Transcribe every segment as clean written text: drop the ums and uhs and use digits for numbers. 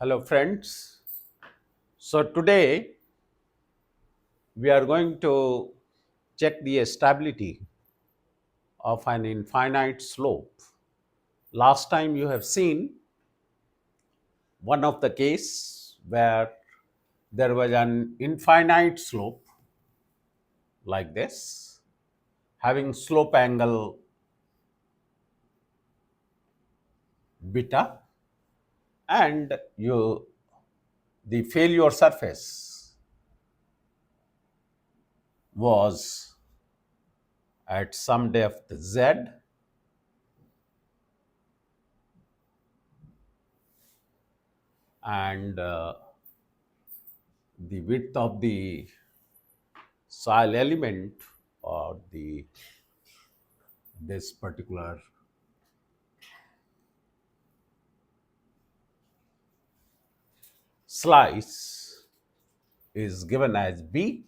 Hello friends. So today we are going to check the stability of an infinite slope. Last time you have seen one of the case where there was an infinite slope like this having slope angle beta, and you the failure surface was at some depth z, and the width of the soil element, or the this particular slice, is given as b.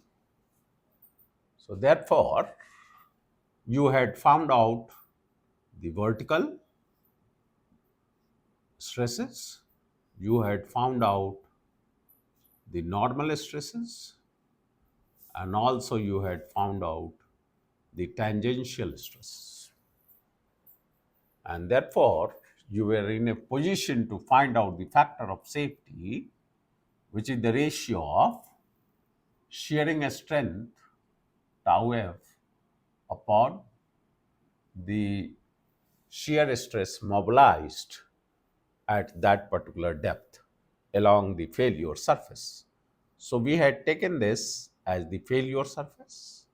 So therefore you had found out the vertical stresses, you had found out the normal stresses, and also you had found out the tangential stress, and therefore you were in a position to find out the factor of safety, which is the ratio of shearing strength tau f upon the shear stress mobilized at that particular depth along the failure surface. So we had taken this as the failure surface,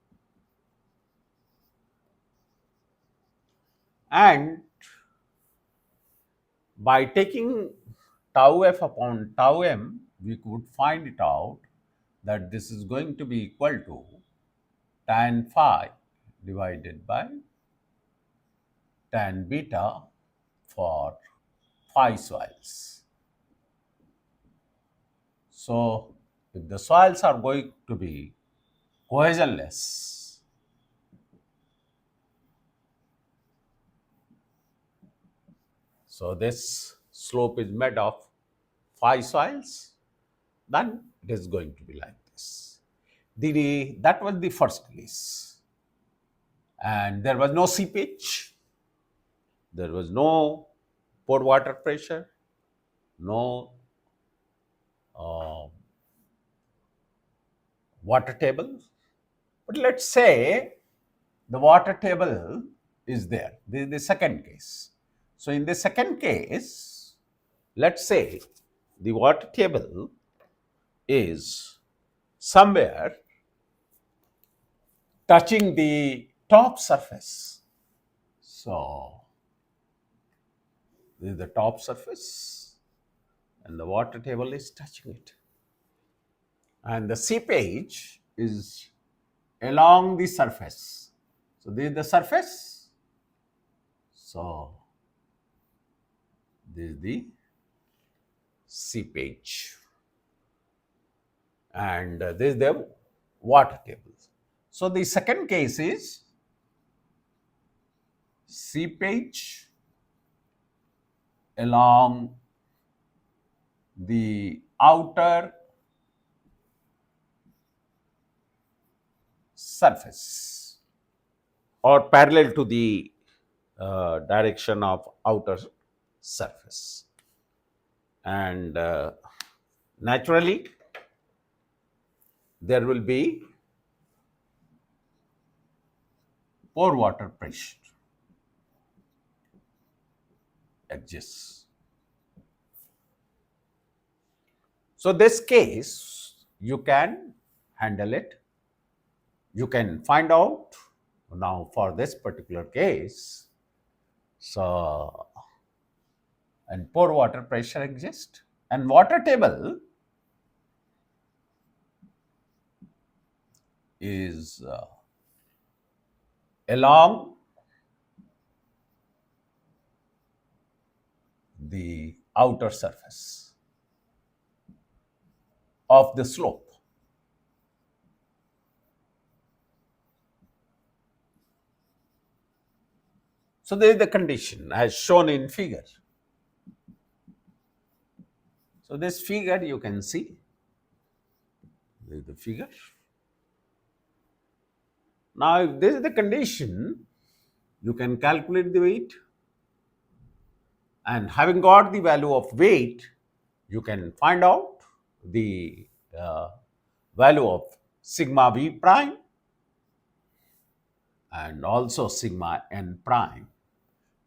and by taking tau f upon tau m, we could find it out that this is going to be equal to tan phi divided by tan beta for phi soils. So if the soils are going to be cohesionless, so this slope is made of phi soils, then it is going to be like this. That was the first case, and there was no seepage, there was no pore water pressure, no uh, water table. But let's say the water table is there. This is the second case. So in the second case, let's say the water table is somewhere touching the top surface. So this is the top surface, and the water table is touching it. And the seepage is along the surface. So this is the surface. So this is the seepage, and this is the water table. So the second case is seepage along the outer surface, or parallel to the direction of outer surface, and naturally there will be pore water pressure exists. So this case you can handle it. You can find out now for this particular case. So, and pore water pressure exists, and water table is along the outer surface of the slope. So there is the condition as shown in figure. So this figure you can see, this is the figure. Now if this is the condition, you can calculate the weight, and having got the value of weight, you can find out the uh, value of sigma v prime and also sigma n prime.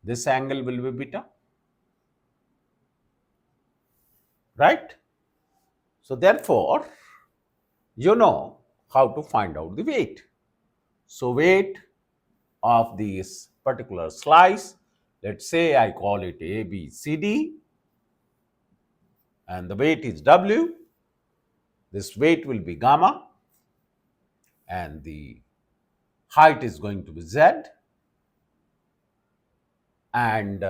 This angle will be beta, right? So therefore, you know how to find out the weight. So weight of this particular slice, let's say I call it A, B, C, D, and the weight is W. This weight will be gamma, and the height is going to be Z, and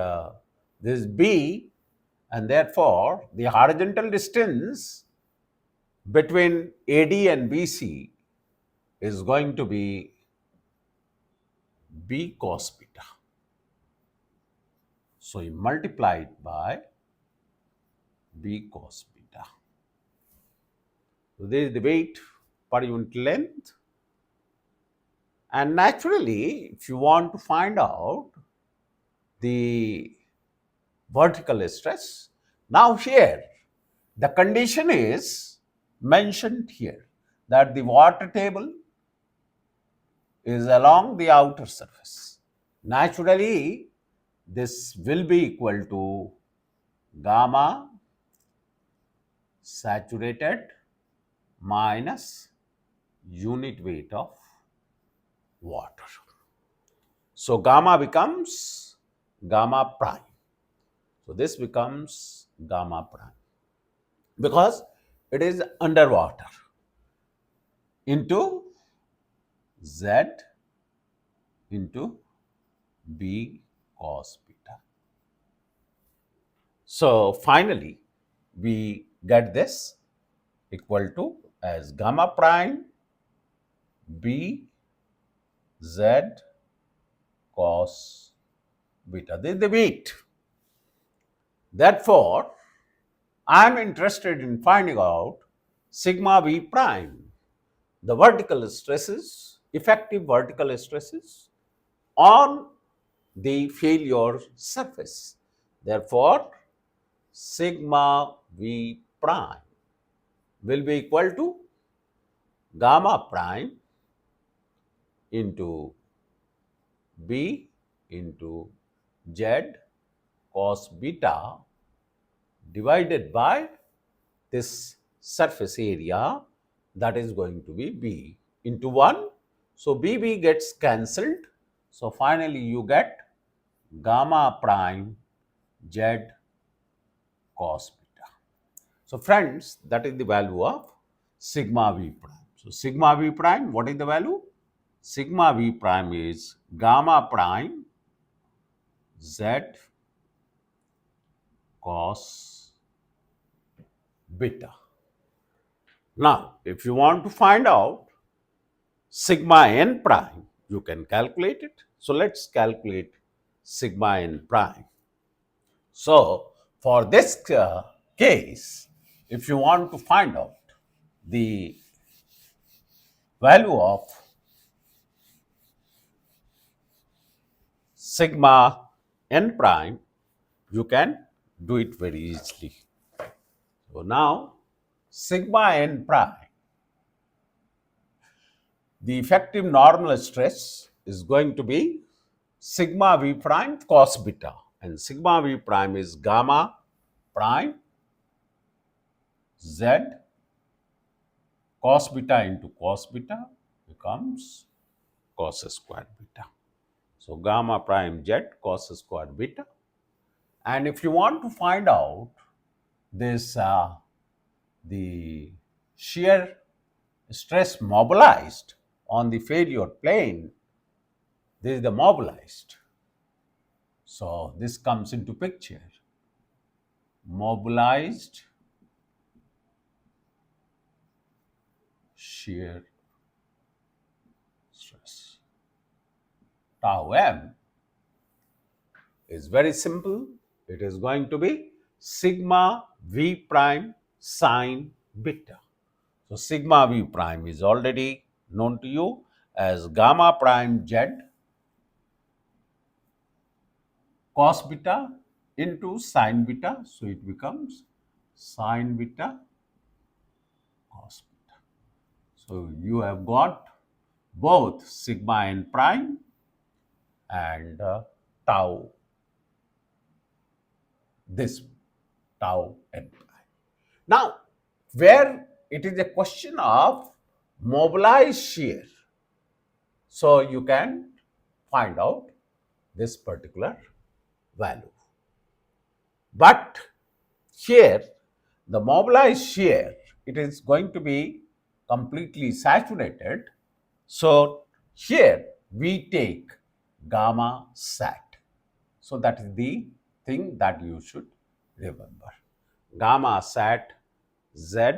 this B, and therefore the horizontal distance between AD and BC is going to be B cos beta. So you multiply it by B cos beta. So this is the weight per unit length. And naturally, if you want to find out the vertical stress, now here the condition is mentioned here that the water table is along the outer surface. Naturally, this will be equal to gamma saturated minus unit weight of water. So gamma becomes gamma prime. So this becomes gamma prime because it is underwater into Z into B cos beta. So finally, we get this equal to as gamma prime B Z cos beta. This is the weight. Therefore, I am interested in finding out sigma v prime, the vertical stresses, effective vertical stresses on the failure surface. Therefore, sigma v prime will be equal to gamma prime into B into Z cos beta divided by this surface area, that is going to be B into 1. So BB gets cancelled. So finally you get gamma prime Z cos beta. So friends, that is the value of sigma V prime. So sigma V prime, what is the value? Sigma V prime is gamma prime Z cos beta. Now, if you want to find out sigma n prime, you can calculate it. So let's calculate sigma n prime. So for this case, if you want to find out the value of sigma n prime, you can do it very easily. So now sigma n prime, the effective normal stress is going to be sigma v prime cos beta, and sigma v prime is gamma prime z cos beta into cos beta becomes cos square beta. So gamma prime z cos square beta. And if you want to find out this the shear stress mobilized on the failure plane, this is the mobilized. So this comes into picture. Mobilized shear stress. Tau m is very simple. It is going to be sigma v prime sine beta. So sigma v prime is already known to you as gamma prime z cos beta into sine beta. So it becomes sine beta cos beta. So you have got both sigma n prime and tau, this tau n prime. Now, where it is a question of mobilized shear, so you can find out this particular value. But here, the mobilized shear, it is going to be completely saturated. So here we take gamma sat. So that is the thing that you should remember. Gamma sat z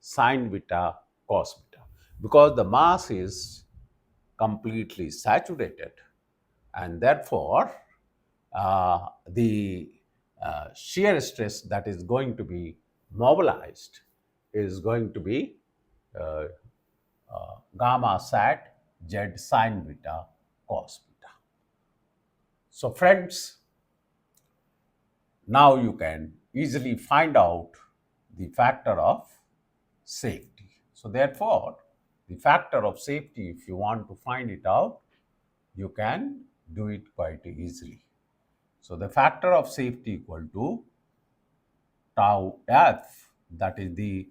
sine beta cos beta, because the mass is completely saturated, and therefore the shear stress that is going to be mobilized is going to be uh, gamma sat z sine beta cos beta. So friends, now you can easily find out the factor of safety. So therefore, the factor of safety, if you want to find it out, you can do it quite easily. So the factor of safety equal to tau f, that is the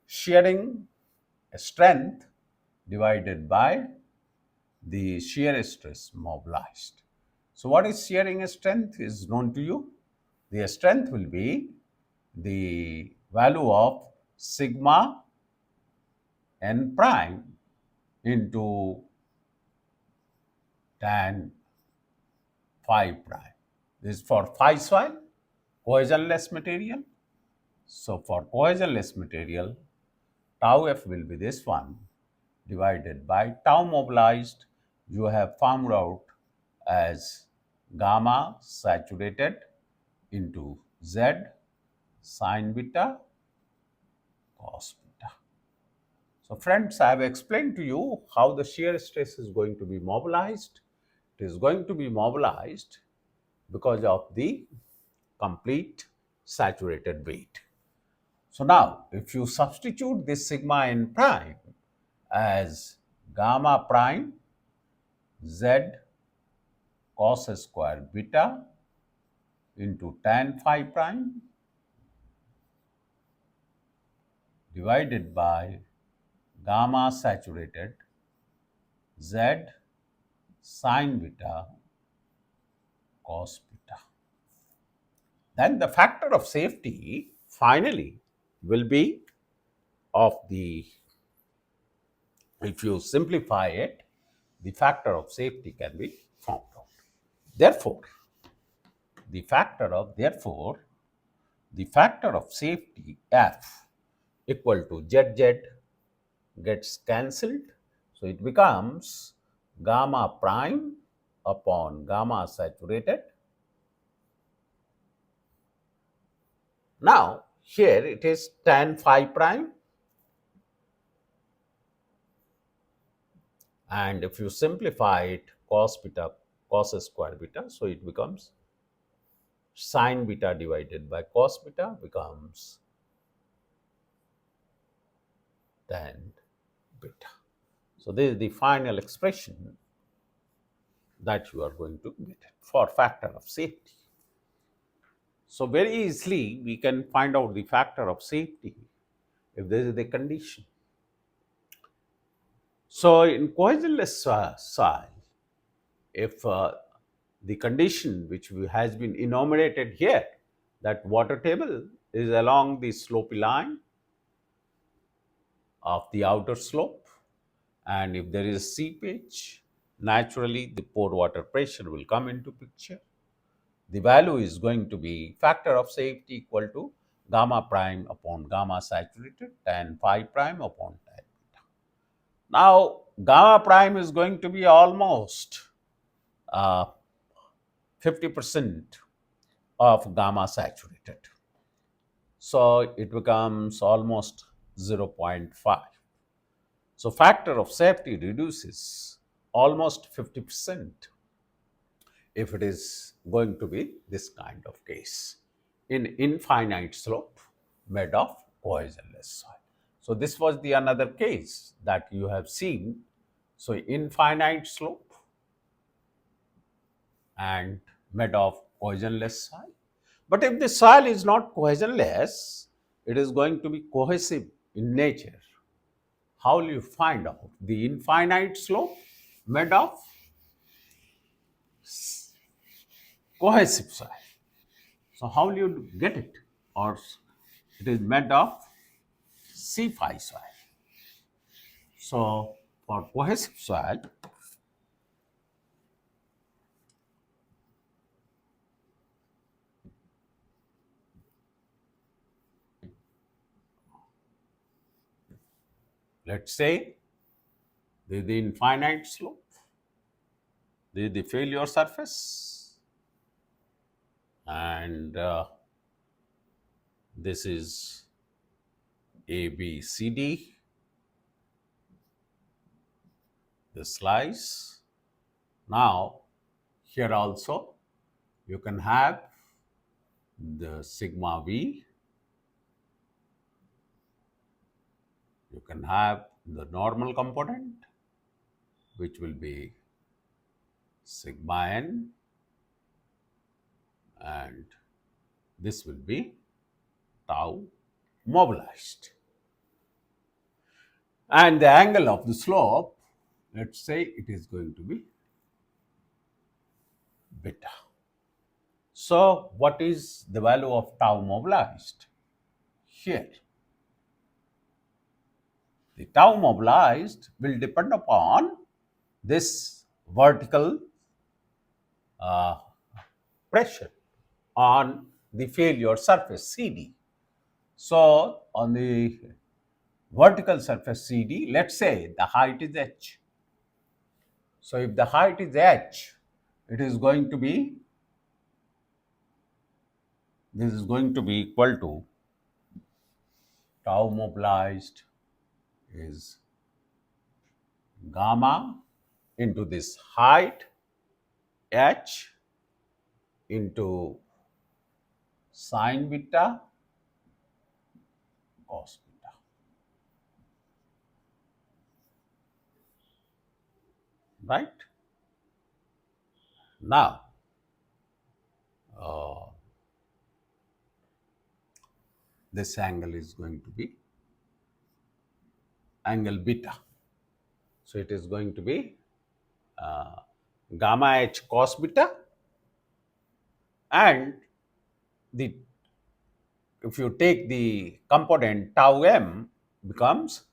shearing strength divided by the shear stress mobilized. So what is shearing strength is known to you. The strength will be the value of sigma n prime into tan phi prime. This is for phi soil, cohesionless material. So for cohesionless material, tau f will be this one divided by tau mobilized, you have found out as gamma saturated into z sine beta cos beta. So friends, I have explained to you how the shear stress is going to be mobilized. It is going to be mobilized because of the complete saturated weight. So now, if you substitute this sigma n prime as gamma prime z cos square beta into tan phi prime divided by gamma saturated z sine beta cos beta. Then the factor of safety finally will be of the, if you simplify it, the factor of safety can be found out. Therefore, the factor of safety F equal to ZZ gets cancelled. So it becomes gamma prime upon gamma saturated. Now, here it is tan phi prime, and if you simplify it, cos beta, cos square beta, so it becomes sine beta divided by cos beta becomes tan beta. So this is the final expression that you are going to get for factor of safety. So very easily we can find out the factor of safety if this is the condition. So in cohesionless soil, if the condition which has been enumerated here, that water table is along the slopy line of the outer slope, and if there is seepage, naturally the pore water pressure will come into picture. The value is going to be factor of safety equal to gamma prime upon gamma saturated tan phi prime upon tan beta. Now, gamma prime is going to be almost 50%, of gamma saturated. So it becomes almost zero point 0.5. So factor of safety reduces almost 50% if it is going to be this kind of case in infinite slope made of cohesionless soil. So this was the another case that you have seen. So infinite slope and made of cohesionless soil. But if the soil is not cohesionless, it is going to be cohesive in nature. How will you find out the infinite slope made of cohesive soil? So how will you get it? Or it is made of C5 soil. So for cohesive soil, let's say this is the infinite slope, this is the failure surface, and this is A, B, C, D, the slice. Now, here also you can have the sigma V, you can have the normal component, which will be sigma n, and this will be tau mobilized. And the angle of the slope, let's say it is going to be beta. So, what is the value of tau mobilized? Here, the tau mobilized will depend upon this vertical uh, pressure on the failure surface CD. So, on the vertical surface CD, let's say the height is h. So, if the height is h, it is going to be, this is going to be equal to tau mobilized is gamma into this height h into sine beta cos beta. Right? Now, uh, this angle is going to be angle beta. So, it is going to be uh, gamma h cos beta, and the if you take the component tau m becomes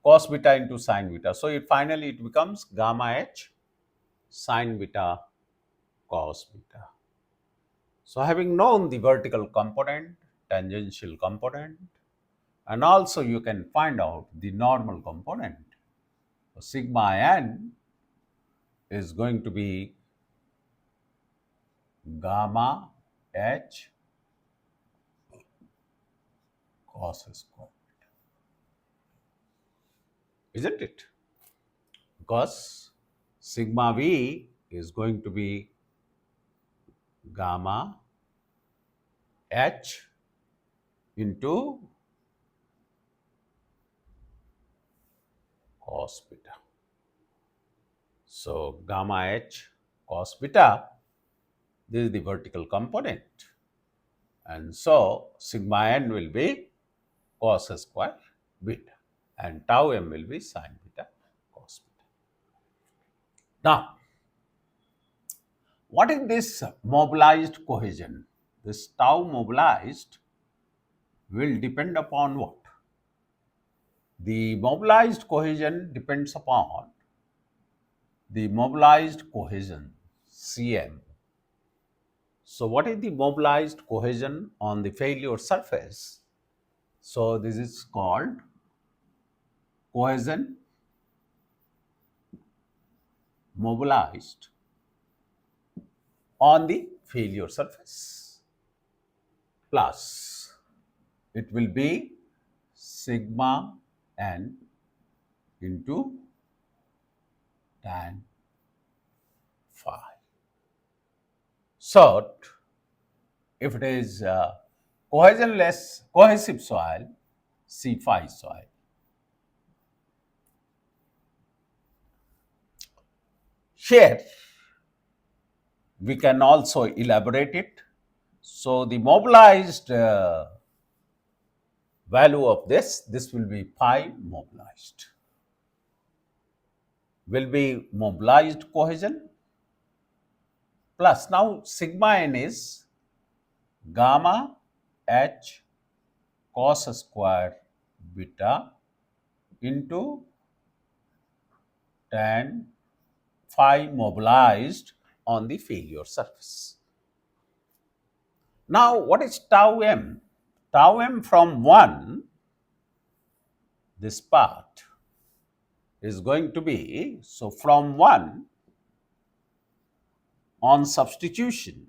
cos beta into sine beta. So, it finally it becomes gamma h sine beta cos beta. So, having known the vertical component, tangential component, and also you can find out the normal component. So, sigma n is going to be gamma h cos square, isn't it? Because sigma v is going to be gamma h into cos beta. So, gamma h cos beta, this is the vertical component, and so sigma n will be cos square beta, and tau m will be sine beta cos beta. Now, what is this mobilized cohesion? This tau mobilized will depend upon what? The mobilized cohesion depends upon the mobilized cohesion Cm. So, what is the mobilized cohesion on the failure surface? So, this is called cohesion mobilized on the failure surface. plus it will be sigma n into tan phi. So if it is cohesionless, cohesive soil, C phi soil. Here we can also elaborate it. So the mobilized value of this will be pi mobilized, will be mobilized cohesion plus now sigma n is gamma h cos square beta into tan phi mobilized on the failure surface. Now, what is tau m? Tau m from 1, this part is going to be, so from 1 on substitution,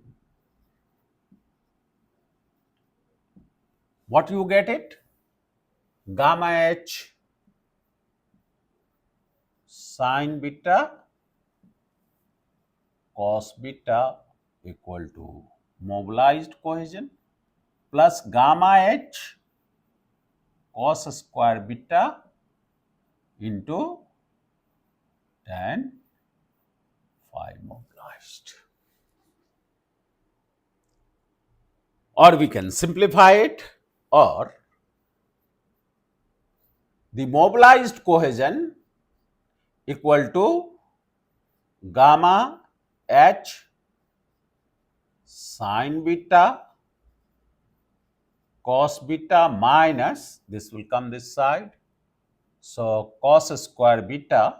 what you get it? Gamma h sin beta cos beta equal to mobilized cohesion plus gamma h cos square beta into tan phi mobilized. Or we can simplify it, or the mobilized cohesion equal to gamma h sin beta cos beta minus, this will come this side, so cos square beta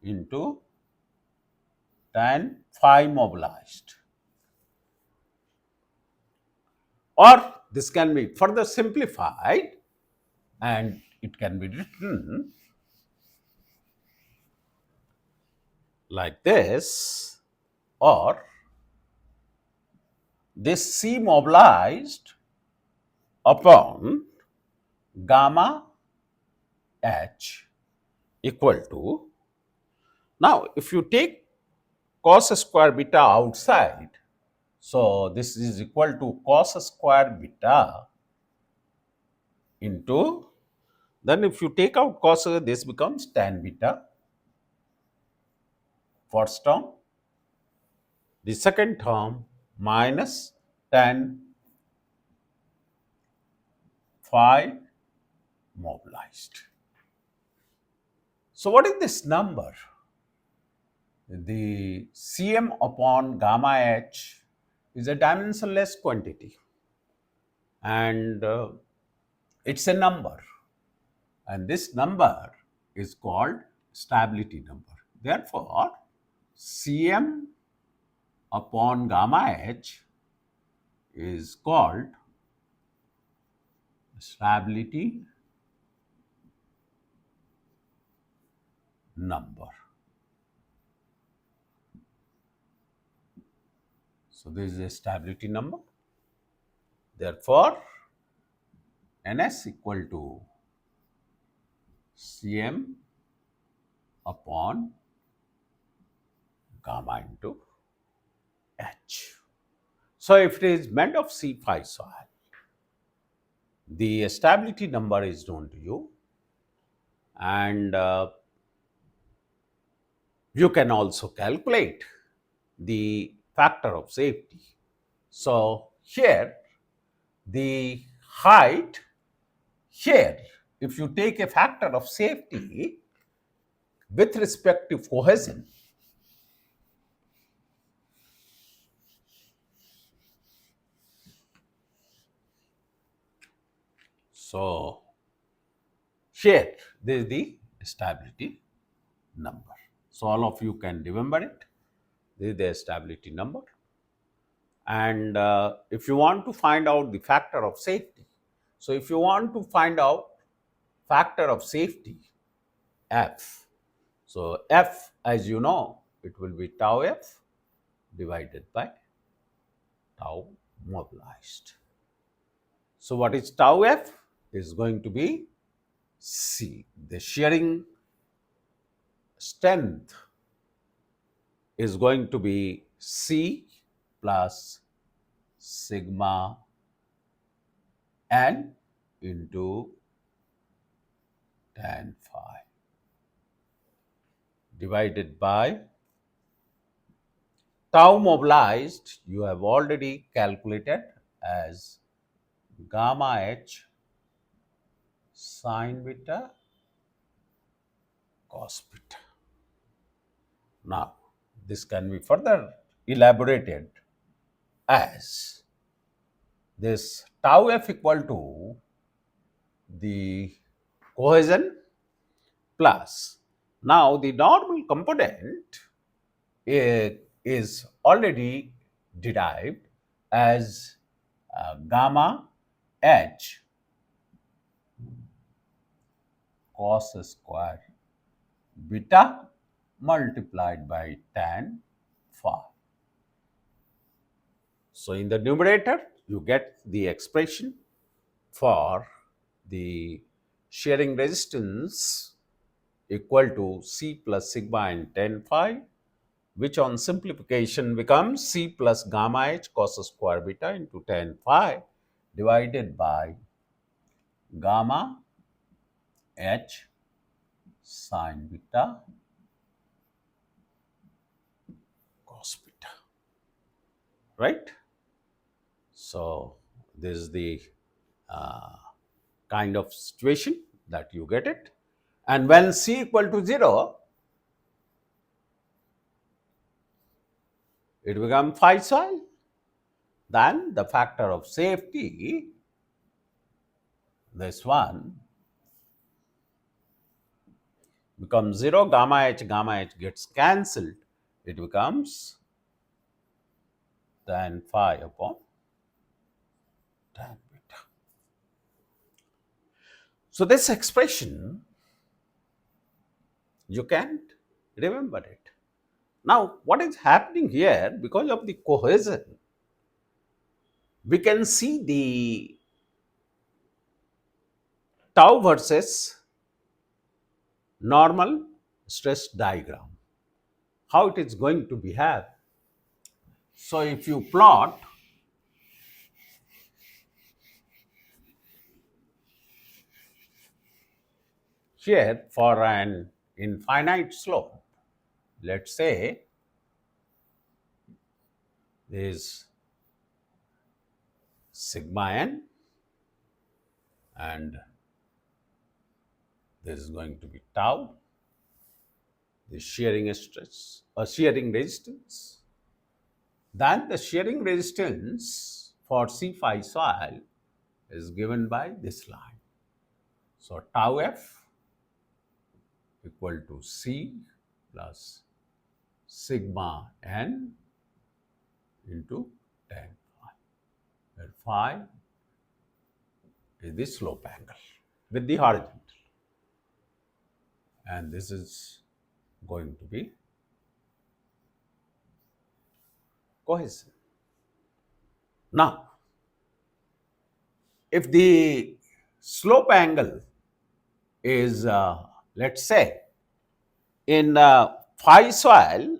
into tan phi mobilized. Or this can be further simplified and it can be written like this, or this C mobilized upon gamma h equal to, now if you take cos square beta outside, so this is equal to cos square beta into, then if you take out cos, this becomes tan beta, first term, the second term minus tan phi mobilized. So what is this number? The Cm upon gamma h is a dimensionless quantity and it's a number, and this number is called stability number. Therefore, Cm upon gamma h is called stability number. So this is a stability number. Therefore, Ns equal to Cm upon gamma into h. So if it is made of C phi soil, the stability number is known to you, and you can also calculate the factor of safety. So here the height, here if you take a factor of safety with respect to cohesion, so here this is the stability number. So all of you can remember it. This is the stability number. And if you want to find out the factor of safety, so if you want to find out factor of safety, F, so F, as you know, it will be tau F divided by tau mobilized. So what is tau F? Is going to be C. The shearing strength is going to be C plus sigma n into tan phi divided by tau mobilized. You have already calculated as gamma h sine beta cos beta. Now, this can be further elaborated as this tau f equal to the cohesion plus. Now, the normal component is already derived as gamma h cos square beta multiplied by tan phi. So, in the numerator, you get the expression for the shearing resistance equal to C plus sigma and tan phi, which on simplification becomes C plus gamma h cos square beta into tan phi divided by gamma h sine beta cos beta, right? So, this is the uh, kind of situation that you get it. And when C equal to 0, it becomes phi psi. Then the factor of safety, this one, becomes 0, gamma h gets cancelled. It becomes tan phi upon tan beta. So, this expression, you can't remember it. Now, what is happening here, because of the cohesion, we can see the tau versus normal stress diagram, how it is going to behave. So, if you plot here for an infinite slope, let's say is sigma n and this is going to be tau, the shearing stress or shearing resistance. Then the shearing resistance for C phi soil is given by this line. So tau f equal to C plus sigma n into tan phi, where phi is the slope angle with the horizontal, and this is going to be cohesion. Now, if the slope angle is, let's say, in phi soil,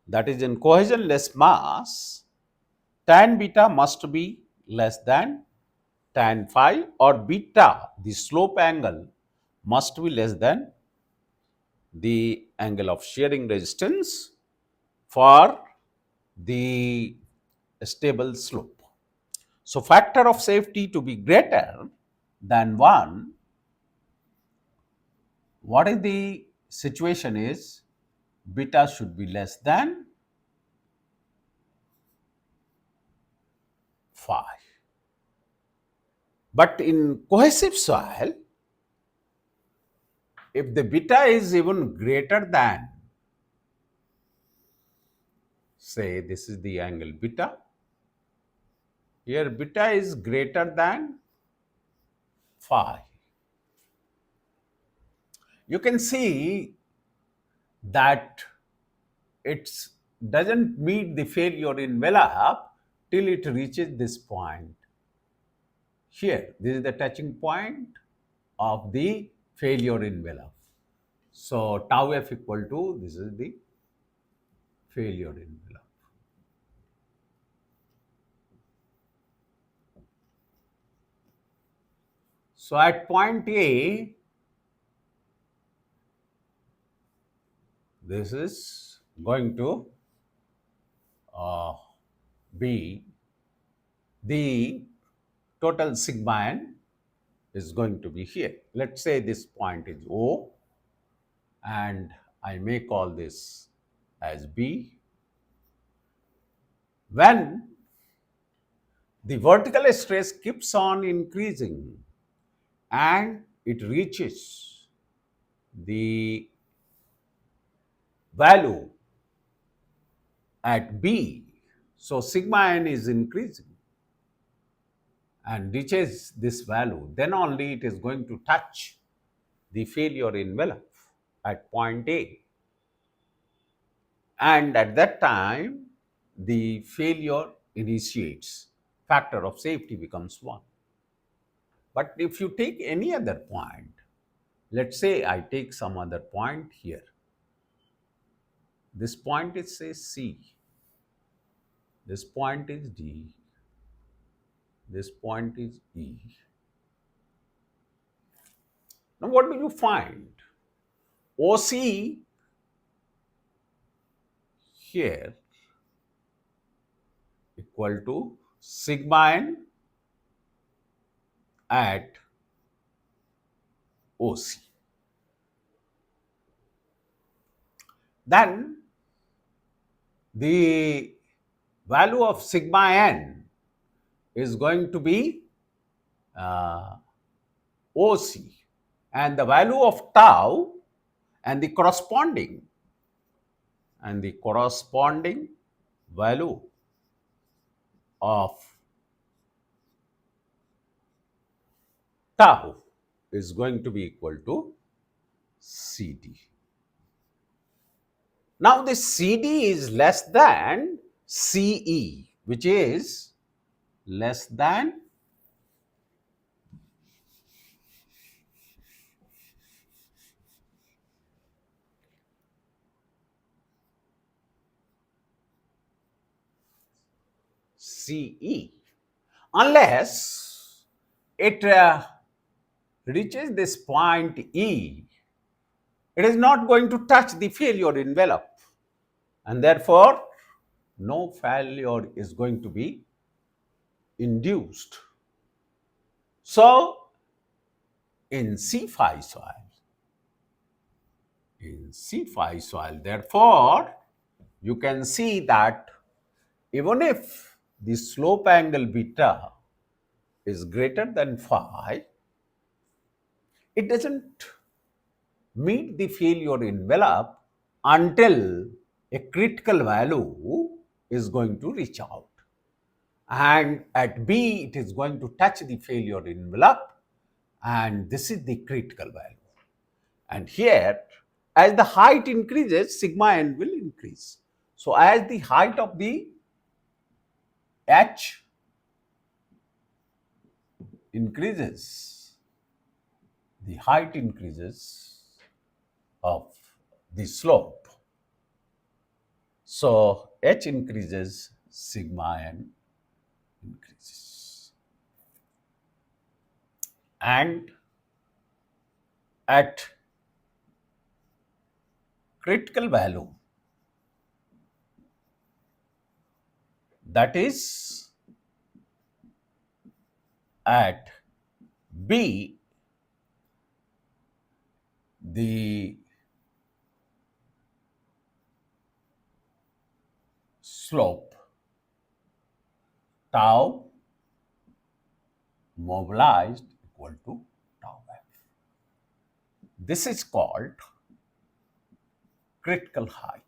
that is in cohesionless mass, tan beta must be less than tan phi, or beta, the slope angle, must be less than the angle of shearing resistance for the stable slope. So, factor of safety to be greater than 1, what is the situation is beta should be less than phi. But in cohesive soil, if the beta is even greater than, say this is the angle beta, here beta is greater than phi, you can see that it doesn't meet the failure envelope till it reaches this point. Here, this is the touching point of the failure envelope. So tau f equal to, this is the failure envelope. So at point A, this is going to uh, be the total sigma n is going to be here. Let's say this point is O, and I may call this as B. When the vertical stress keeps on increasing and it reaches the value at B, so sigma n is increasing and reaches this value, then only it is going to touch the failure envelope at point A. And at that time, the failure initiates. Factor of safety becomes 1. But if you take any other point, let's say I take some other point here. This point is, say, C. This point is D. This point is E. Now, what do you find? OC here equal to sigma n at OC. Then the value of sigma n is going to be OC, and the value of tau and the corresponding value of tau is going to be equal to CD. Now this CD is less than CE, which is less than CE, unless it reaches this point E, it is not going to touch the failure envelope, and therefore no failure is going to be induced. So in C5 soil, therefore you can see that even if the slope angle beta is greater than phi, it doesn't meet the failure envelope until a critical value is going to reach out. And at B, it is going to touch the failure envelope, and this is the critical value. And here, as the height increases, sigma n will increase. So as the height of the H increases, the height increases of the slope. So H increases, sigma n increases. And at critical value, that is at B, the slope tau mobilized equal to tau f. This is called critical height.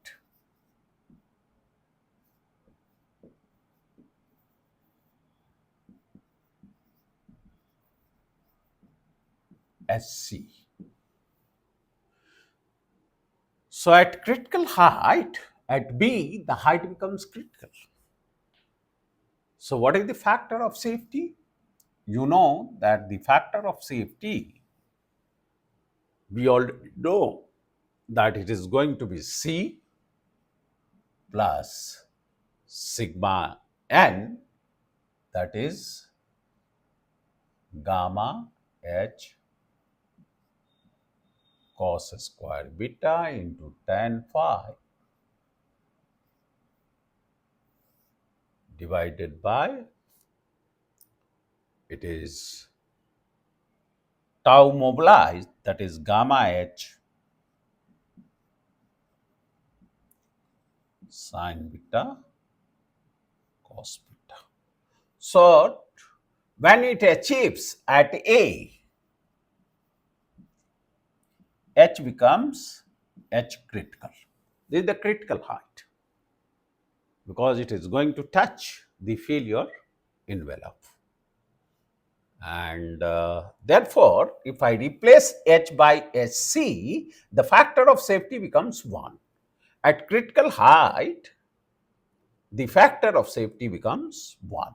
SC. So at critical height, at B, the height becomes critical. So, what is the factor of safety? You know that the factor of safety, we already know that it is going to be C plus sigma n, that is gamma h cos square beta into tan phi divided by, it is tau mobilized, that is gamma h sin beta cos beta. So, when it achieves at A, H becomes H critical. This is the critical height because it is going to touch the failure envelope. And therefore, if I replace H by HC, the factor of safety becomes 1. At critical height, the factor of safety becomes 1.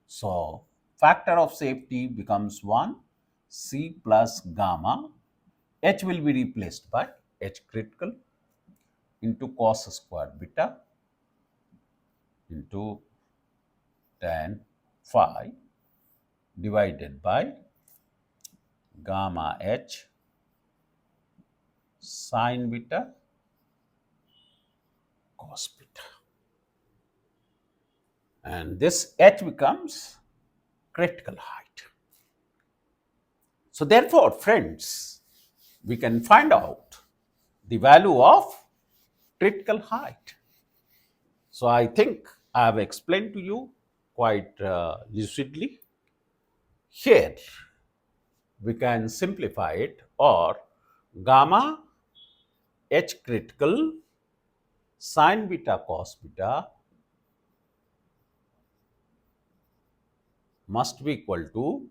So, factor of safety becomes 1, C plus gamma, H will be replaced by H critical into cos square beta into tan phi divided by gamma H sin beta cos beta. And this H becomes critical height. So, therefore, friends, we can find out the value of critical height. So, I think I have explained to you quite lucidly. Here, we can simplify it, or gamma H critical sin beta cos beta must be equal to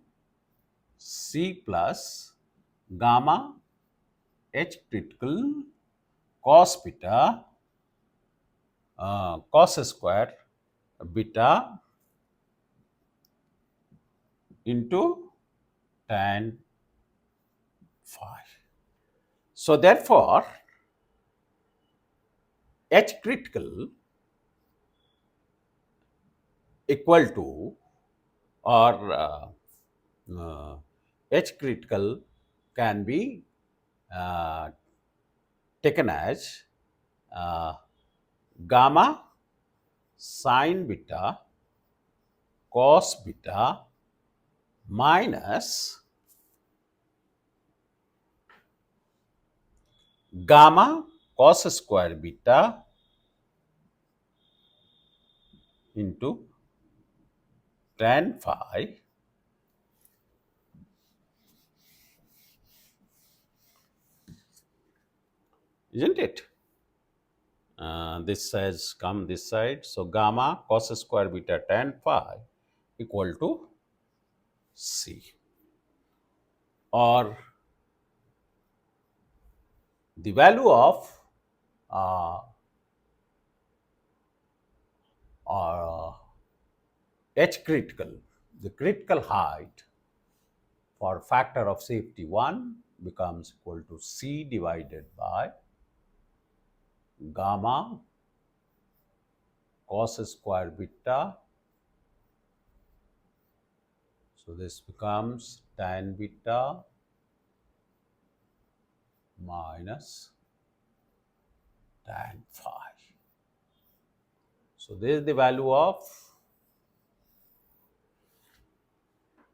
C plus gamma H critical cos beta cos square beta into tan phi. So, therefore, H critical equal to, or uh, H critical can be uh, taken as uh, gamma sin beta cos beta minus gamma cos square beta into tan phi isn't it? This has come this side. So, gamma cos square beta tan phi equal to C, or the value of uh, uh, H critical, the critical height for factor of safety 1 becomes equal to C divided by gamma cos square beta. So, this becomes tan beta minus tan phi. So, this is the value of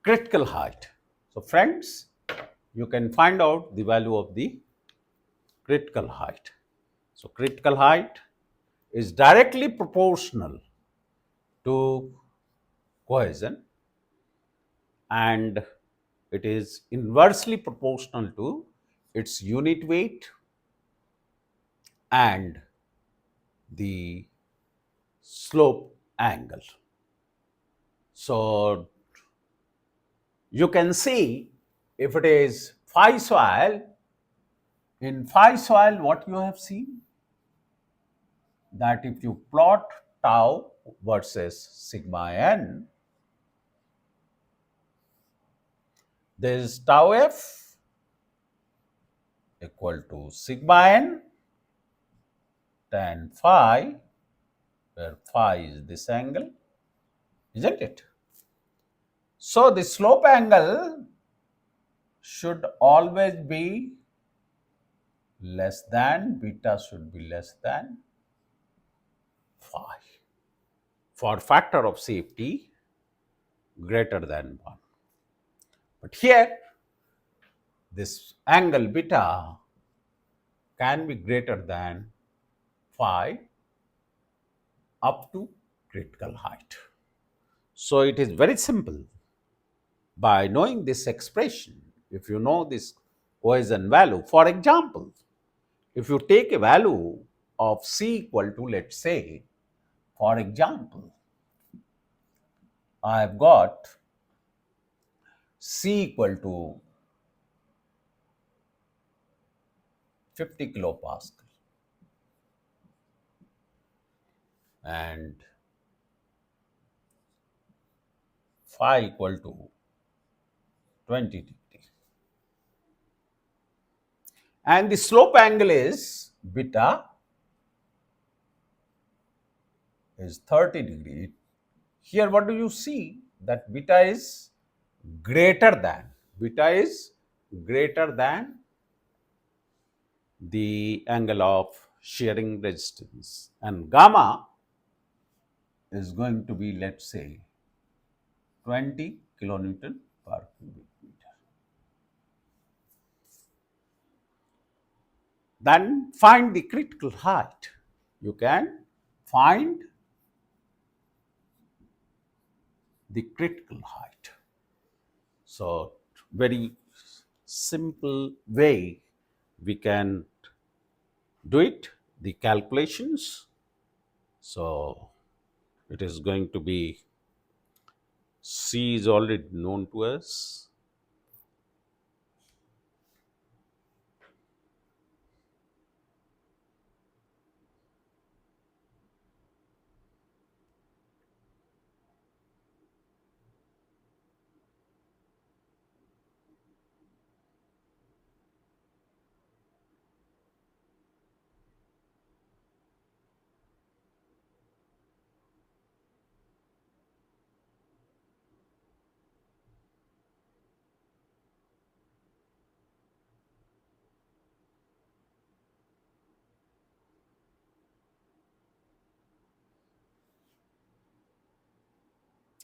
critical height. So, friends, you can find out the value of the critical height. So, critical height is directly proportional to cohesion, and it is inversely proportional to its unit weight and the slope angle. So, you can see if it is phi soil, in phi soil what you have seen, that if you plot tau versus sigma n, this tau f equal to sigma n tan phi, where phi is this angle, isn't it? So the slope angle should always be less than, beta should be less than phi. For factor of safety greater than 1. But here, this angle beta can be greater than phi up to critical height. So it is very simple. By knowing this expression, if you know this cohesion value, for example, if you take a value of c equal to, let's say, for example, I have got c equal to 50 kilopascal and phi equal to 20 degree. And the slope angle is beta is 30 degree. Here what do you see? That beta is greater than the angle of shearing resistance, and gamma is going to be, let's say, 20 kilonewton per cubic meter. Then find the critical height. You can find the critical height. So very simple way we can do it, the calculations. So it is going to be, C is already known to us.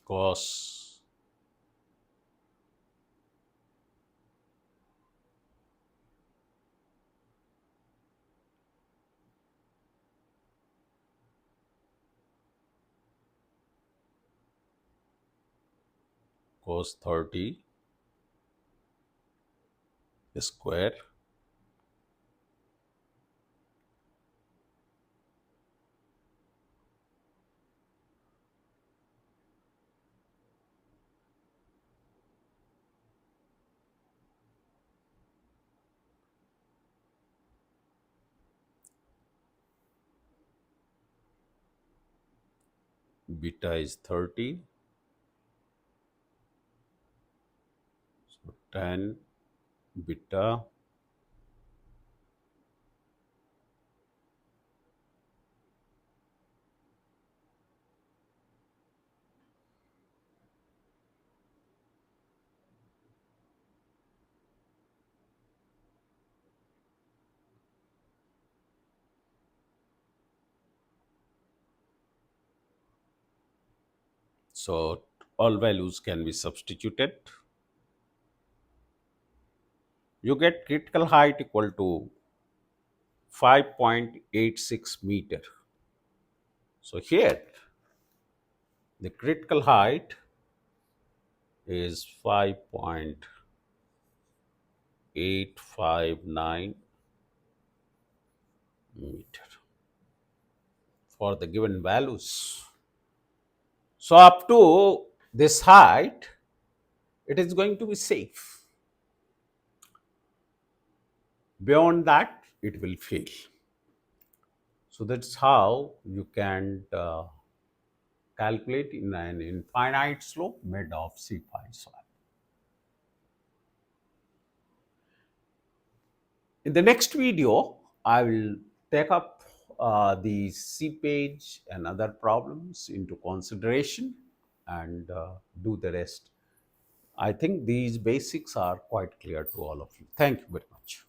Cos 30 square beta is 30, so tan beta so all values can be substituted. You get critical height equal to 5.86 meter. So here the critical height is 5.859 meter for the given values. So up to this height, it is going to be safe. Beyond that, it will fail. So that's how you can calculate in an infinite slope made of C5 soil. In the next video, I will take up the seepage and other problems into consideration and do the rest. I think these basics are quite clear to all of you. Thank you very much.